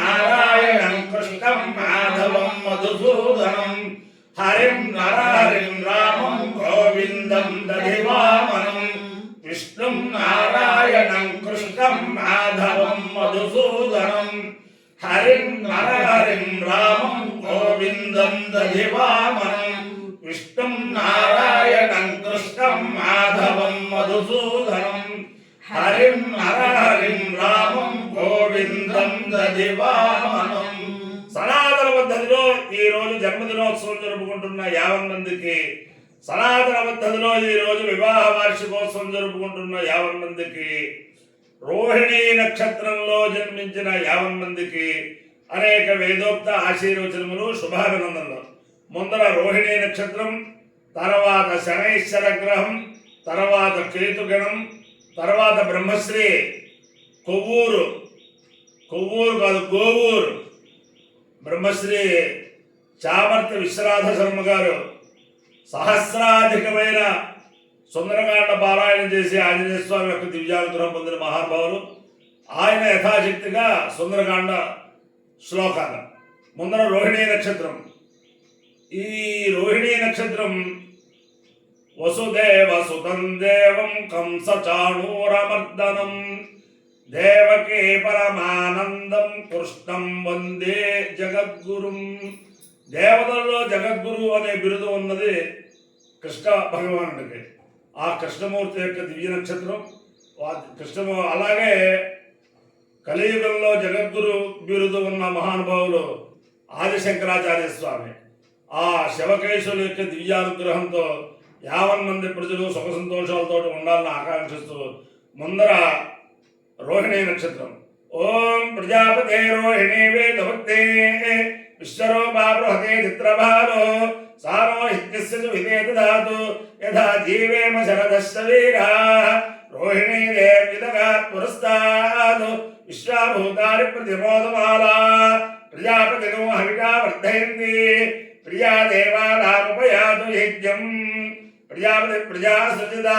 నారాయణం కృష్ణం మాధవం మధుసూదనం హరిం నరహరిం రామం గోవిందం దధివామనం విష్ణుం నారాయణం కృష్ణం మాధవం మధుసూదనం హరిం నరహరిం రామం గోవిందం దధివామనం విష్ణుం నారాయణం కృష్ణం మాధవం మధుసూదనం హరిం నరహరిం రామం గోవిందం దధివామనం. సనాతన పద్ధతిలో ఈ రోజు జన్మదినోత్సవం జరుపుకుంటున్న 50 మందికి, సనాతన పద్ధతిలో ఈ రోజు వివాహ వార్షికోత్సవం జరుపుకుంటున్న 50 మందికి, రోహిణీ నక్షత్రంలో జన్మించిన 50 మందికి అనేక వేదోక్త ఆశీర్వచనములు, శుభాభినందనలు. ముందర రోహిణీ నక్షత్రం, తర్వాత శనైశ్వర గ్రహం, తర్వాత కేతుగణం, తర్వాత బ్రహ్మశ్రీ కొవ్వూరు కాదు గోవూరు బ్రహ్మశ్రీ చామర్తి విశ్వనాథ శర్మ గారు సహస్రాధికమైన సుందరకాండ పారాయణం చేసి ఆంజనేయ స్వామి యొక్క దివ్యానుగ్రహం పొందిన మహానుభావులు. ఆయన యథాశక్తిగా సుందరకాండ శ్లోకాలు. ముందర రోహిణీ నక్షత్రం. ఈ రోహిణీ నక్షత్రం వసుదేవ సుతం దేవం కంస చాణూరమర్దనం దేవకే పరమానందం కృష్ణం వందే జగద్గురుం. దేవతల్లో జగద్గురు అనే బిరుదు ఉన్నది కృష్ణ భగవానుడికి. ఆ కృష్ణమూర్తి యొక్క దివ్య నక్షత్రం కృష్ణము. అలాగే కలియుగంలో జగద్గురు బిరుదు ఉన్న మహానుభావులు ఆదిశంకరాచార్య స్వామి. ఆ శివకేశుల యొక్క దివ్యానుగ్రహంతో 50 మంది ప్రజలు సుఖ సంతోషాలతో ఉండాలని ఆకాంక్షిస్తూ ముందర రోహిణీ నక్షత్రం. ఓం ప్రజాపతే రోహిణీ వేదవత్తే విశ్వరూపా బృహతే చిత్రభాలో సారో హిత్యస్య సుహితే దదాతు యథా జీవేమ శరదశ్చ వీరా రోహిణీ దేవ్యుదగాత్ పురస్తాద్ విశ్వాభూతాని ప్రతిమోదమాలా ప్రజాపతినో హవిషా వర్ధయంతి ప్రియా దేవానాముపయాతు యజ్ఞం ప్రజాపతి ప్రజా సృజిత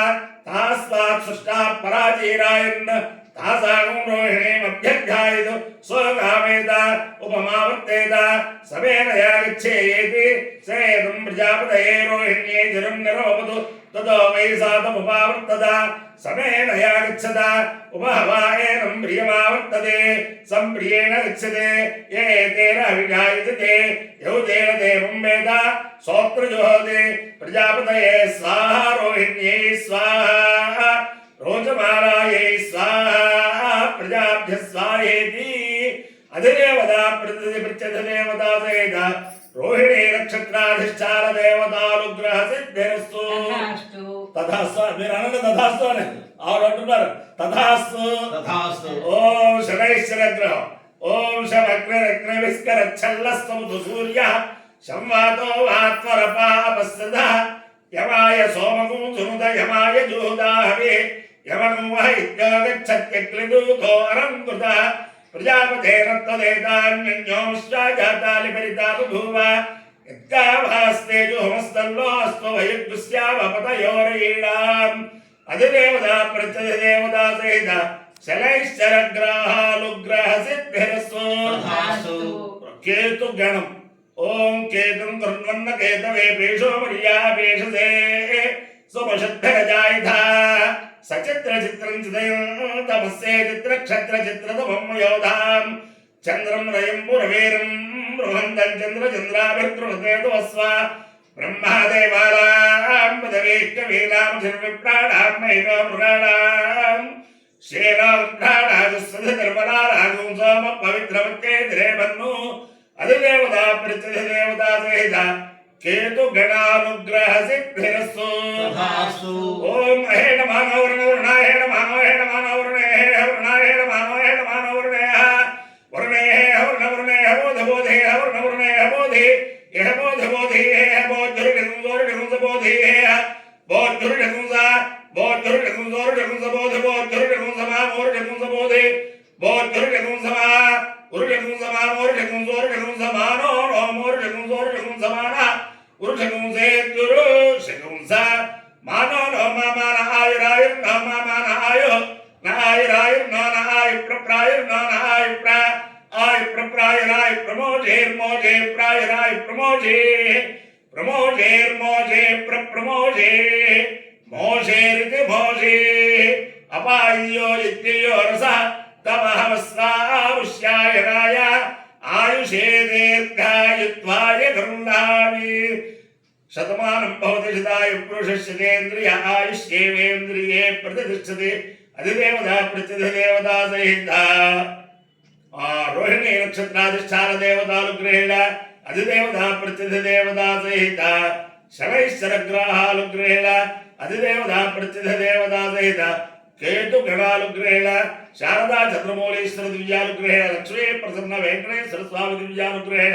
తాస్వాత్ సృష్టా పరాజీరాయన్ తాసాగం రోహిణీమభ్యధ్యాయతు స్వగామేత ఉపమావర్తేత సవేనయా గచ్ఛేయేతి సేదం ప్రజాపతయే రోహిణ్యే జరం నిరోపతు తతో వై సాతముపావర్తత సవేనయా గచ్చత ఉపహవాయేనం ప్రియమావర్తతే సంప్రియేణ గచ్చతే ఏ తేన అవిఘాయతే యౌ తేన దేవం వేద సోత్రజోహతే ప్రజాపతయే స్వాహా రోహిణ్యై స్వాహా రోచమాలాయై స్వాహా ప్రజాభ్య స్వాహేతి. అధిదేవత ప్రత్యధిదేవత సహిత రోహిణీ నక్షత్రాధిష్టాన దేవతానుగ్రహ సిద్ధిరస్తు. తథాస్తు. మీరు అనండి తథాస్తు అని. ఆవిడ అంటున్నారు తథాస్తు తథాస్తు. ఓం శనైశ్వర గ్రహం. ఓం శమగ్రరగ్నవిస్కరచ్చల్లస్తముతు సూర్య సంవాతో వాత్వరపాపస్సద యమాయ సోమకం సునుద యమాయ జూదాహవే యమకం వహ ఇత్యోగచ్చత్యక్లిదూతో అరంకృత ప్రజాపతేన త్వదేతాన్యోంశ్చాజాతాలి పరితా బభూవ యత్కాభాస్తేజోహమస్తల్లో అస్త్వ వయుగ్స్యావపతయోరీణాం. అధిదేవత ప్రత్యధిదేవత సహిత శనైశ్చర గ్రహానుగ్రహ సిద్ధిరస్తు. కేతు గణం. ఓం కేతుం కృణ్వన్న కేతవే పేషో మర్యా పేషసే సుమషద్ధరజాయుధ సచిత్ర చిత్రం చిదయం తమస్సే చిత్ర క్షత్ర చిత్రతమం యోధాం చంద్రం రయం పురవీరం బృహంతం చంద్ర చంద్రాభిర్గృహతేతు వస్వ బ్రహ్మాదేవానాం పదవేష్టవీనాం శర్విప్రాణాం మహిమా మృగాణాం శేనాఘ్రాణాజుస్సధిర్వనారాగం సోమ పవిత్రవత్తే దిరేవన్ను. అధిదేవత ప్రత్యధిదేవత సహిత కేతు గణానుగ్రహ సిద్ధిరస్తు. ఓం హేణ మానవరుణాయ మానవేణ మానవరుణే హవర్ణాయ మానవేణ మానవరుణే వరుణే హవర్ణవరుణే హబోధబోధే హవర్ణవరుణే హబోధి యహ బోధబోధి హే బోధురుగంసబోధి బోధురుగంస బోధురుగంసోరుగంసబోధ బోధురుగంసమా మోరుగంసబోధి బోధురుగంసమా ఉరుగంసమా మోరుగంసోరుగంసమానో మోరుగంసోరుగంసమాన ఉరుషగుంసే దురు శగుంస మానో నో మామాన ఆయురాయుర్ నో మామాన ఆయు నాయురాయుర్ నో నాయు ప్రాయుర్ నో నాయు ప్ర आय प्रप्रायराय प्रमोजेर्मोजे प्रायराय प्रमोजे प्रमोजेर्मोजे प्रप्रमोजे मोजेरिति भोजे अपायो इत्ययो रसः तमहमस्वामुष्यायनाय आयुषे दीर्घायुत्वाय गृह्णामि शतमानं भवति शताय पुरुषस्येन्द्रिय आयुष्येवेन्द्रिये प्रतिष्ठते अधिदेवता प्रत्यधिदेवता सहिता रोहिणी नक्षत्राधिष्ठान देवतानुग्रहेण अधिदेवता प्रत्यधिदेवता सहिता शनैश्चरग्रहानुग्रहेण अधिदेवता प्रत्यधिदेवता सहित केतुगणानुग्रहेण शारदा चंद्रमौलीश्वर दिव्यानुग्रहेण लक्ष्मी प्रसन्न वेंकटेश्वर स्वामी दिव्यानुग्रहेण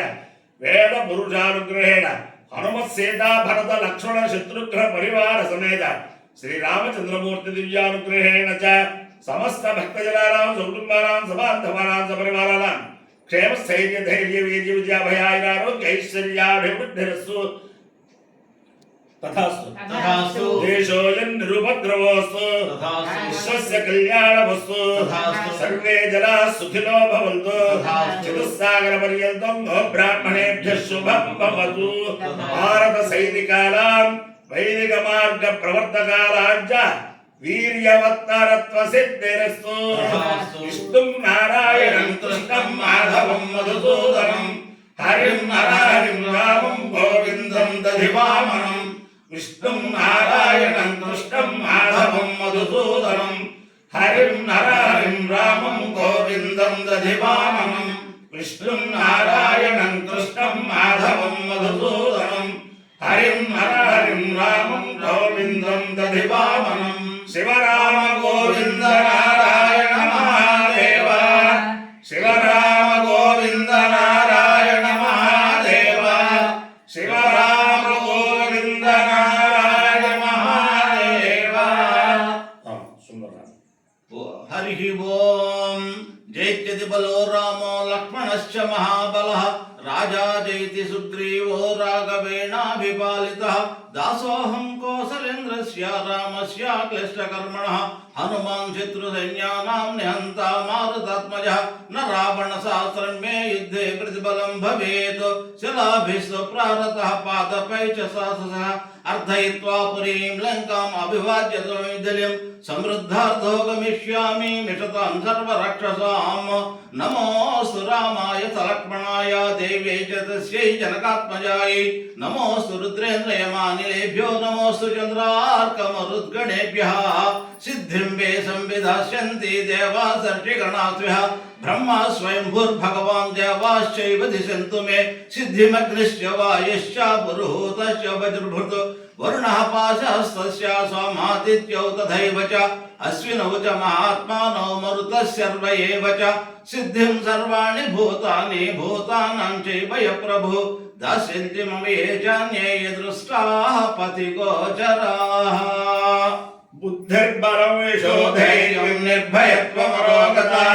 वेद पुरुषानुग्रहेण हनुमत सीता भरत लक्ष्मण शत्रुघ्न परिवार समेत श्री रामचंद्रमूर्ति दिव्यानुग्रहेण च समस्त भक्तजनानां सकुटुंबानां सबान्धवानां सपरिवाराणां क्षेम स्थैर्य धैर्य वीर्य विद्याभयारोग्य ऐश्वर्याभिवृद्धिरस्तु तथास्तु तथास्तु देशोऽयं निरुपद्रवोऽस्तु तथास्तु विश्वस्य कल्याणमस्तु तथास्तु सर्वे जनाः सुखिनो भवन्तु चतुस्सागरपर्यन्तं गो ब्राह्मणेभ्यः शुभं भवतु भारत सैनिकानां वैदिक मार्ग प्रवर्तकानां वीर्यवत्तरत्व सिद्धिरस्तु विष्णुं नारायणं कृष्णं माधवं मधुसूदनं हरिं नरहरिं रामं गोविन्दं दधिवामनं विष्णुं नारायणं कृष्णं माधवं मधुसूदनं हरिं नरहरिं रामं गोविन्दं दधिवामनं विष्णुं नारायणं कृष्णं माधवं मधुसूदनं हरिं नरहरिं रामं गोविन्दं दधिवामनं शिवराम गोविंद नारायण महादेव शिवराम गोविंद नारायण महादेव शिवराम गोविंद नारायण महादेव। हरि ओम जयत्यति बलो रामो लक्ष्मणश्च महाबलः राजा जयति सुग्रीवो राघवेणाभिपालितः दासोऽहं कौसलेन्द्रस्य रामस्य क्लिष्टकर्मणः हनुमान् शत्रुसैन्यानां निहन्ता मारुतात्मजः न रावणसहस्रं मे युद्धे प्रतिबलं भवेत् शिलाभिस्तु प्रारतः पादपैः च सहसः अर्धयित्वा पुरीं लङ्काम् अभिवाद्य द्रविदल्यं समृद्धार्थो गमिष्यामि मिषतां सर्वरक्षसाम् नमोऽस्तु रामाय लक्ष्मणाय देव्यै च तस्यै जनकात्मजायै नमोऽस्तु रुद्रेन्द्रयमानिलेभ्यो नमोऽस्तु चन्द्रार्कमरुद्गणेभ्यः सिद्धिं वे संविधास्यन्ति देवासर्षिगणास्भ्यः ब्रह्मा स्वयंभूर्भगवान् देवाश्चैव दिशन्तु मे सिद्धिमग्निश्च वायुश्च पुरुहूतश्च वज्रभृत् वरुणः पाशहस्तस्य सोमादित्यौ तथैव च अश्विनौ च महात्मानौ मरुतस्सर्व एव च सिद्धिं सर्वाणि भूतानि भूतानां चैव य प्रभु दास्यन्ति मम ये चान्ये दृष्टाः पथिगोचराः बुद्धिर्बलं यशो धैर्यं निर्भयत्वमरोगता